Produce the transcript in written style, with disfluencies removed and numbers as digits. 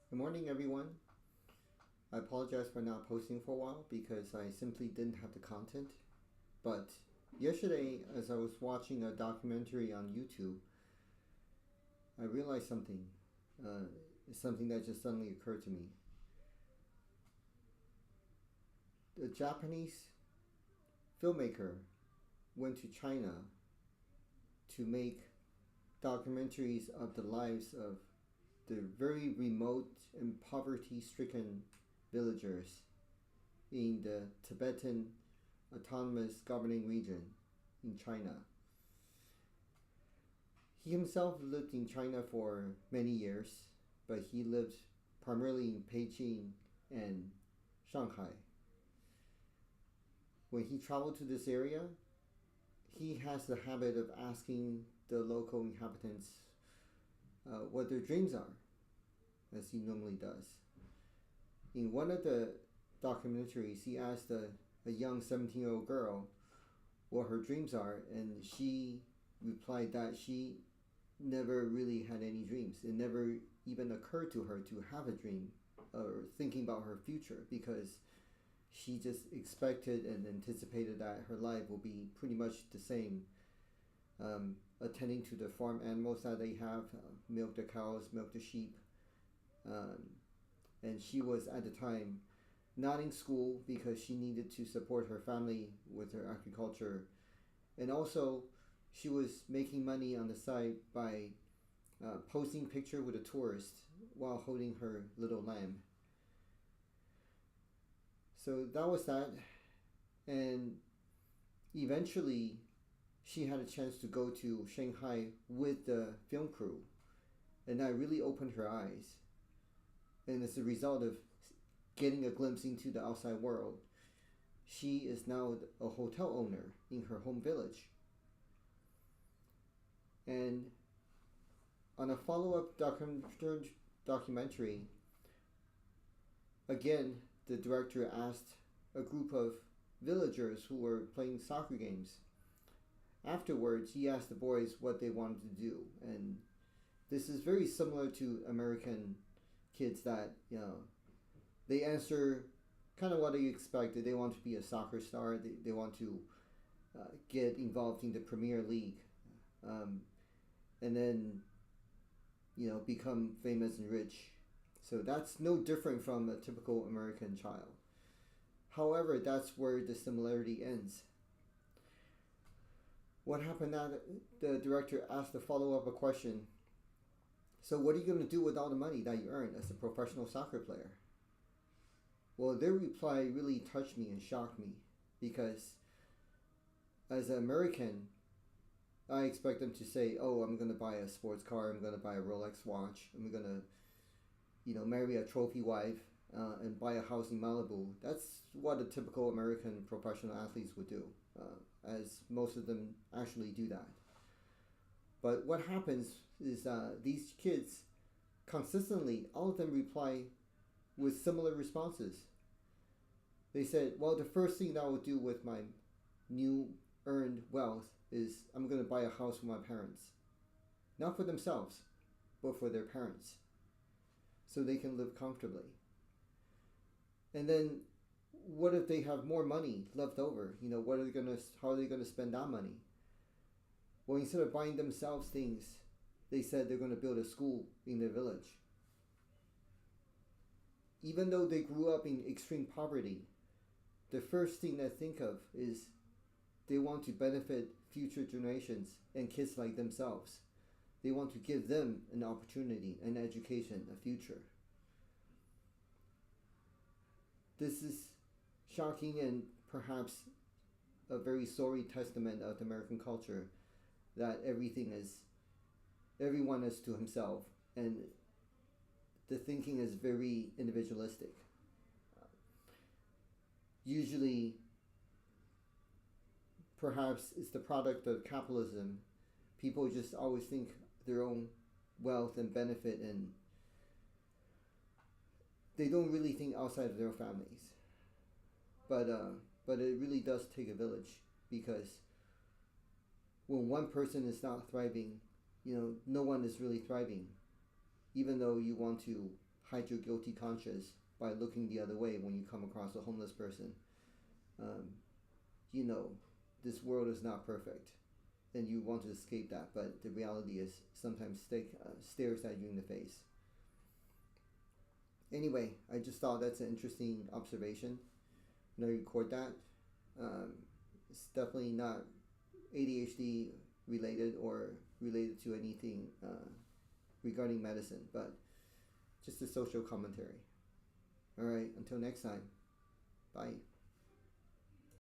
Good morning, everyone. I apologize for not posting for a while because I simply didn't have the content. But yesterday, as I was watching a documentary on YouTube, I realized something. It's something that just suddenly occurred to me. The Japanese filmmaker went to China to make documentaries of the lives of the very remote and poverty stricken villagers in the Tibetan autonomous governing region in China. He himself lived in China for many years, but he lived primarily in Beijing and Shanghai. When he traveled to this area, he has the habit of asking the local inhabitants what their dreams are, as he normally does. In one of the documentaries, he asked a young 17-year-old girl what her dreams are, and she replied that she never really had any dreams. It never even occurred to her to have a dream or thinking about her future because she just expected and anticipated that her life will be pretty much the same. Attending to the farm animals that they have, milk the cows, milk the sheep. And she was at the time not in school because she needed to support her family with her agriculture. And also, she was making money on the side by posting picture with a tourist while holding her little lamb. So that was that. And eventually, she had a chance to go to Shanghai with the film crew. And that really opened her eyes. And as a result of getting a glimpse into the outside world, she is now a hotel owner in her home village. And on a follow-up documentary, again, the director asked a group of villagers who were playing soccer games. Afterwards, he asked the boys what they wanted to do. And this is very similar to American kids that, they answer kind of what you expected. They want to be a soccer star. They want to get involved in the Premier League. And then, become famous and rich. So that's no different from a typical American child. However, that's where the similarity ends. What happened now? The director asked the follow-up a question. So what are you going to do with all the money that you earned as a professional soccer player? Well, their reply really touched me and shocked me because as an American, I expect them to say, oh, I'm going to buy a sports car, I'm going to buy a Rolex watch, I'm going to, marry a trophy wife and buy a house in Malibu. That's what a typical American professional athletes would do, as most of them actually do that. But what happens is these kids consistently, all of them reply with similar responses. They said, well, the first thing that I will do with my new earned wealth is I'm going to buy a house for my parents. Not for themselves, but for their parents. So they can live comfortably. And then what if they have more money left over? How are they going to spend that money? Well, instead of buying themselves things, they said they're going to build a school in their village. Even though they grew up in extreme poverty, the first thing they think of is they want to benefit future generations and kids like themselves. They want to give them an opportunity, an education, a future. This is shocking and perhaps a very sorry testament of American culture that everyone is to himself, and the thinking is very individualistic. Usually, perhaps it's the product of capitalism. People just always think their own wealth and benefit, and they don't really think outside of their families. But it really does take a village, because when one person is not thriving, no one is really thriving. Even though you want to hide your guilty conscience by looking the other way when you come across a homeless person. You know, this world is not perfect, and you want to escape that, but the reality is sometimes stares at you in the face. Anyway, I just thought that's an interesting observation. I'm going to record that. It's definitely not ADHD related or related to anything regarding medicine, but just a social commentary. All right, until next time. Bye.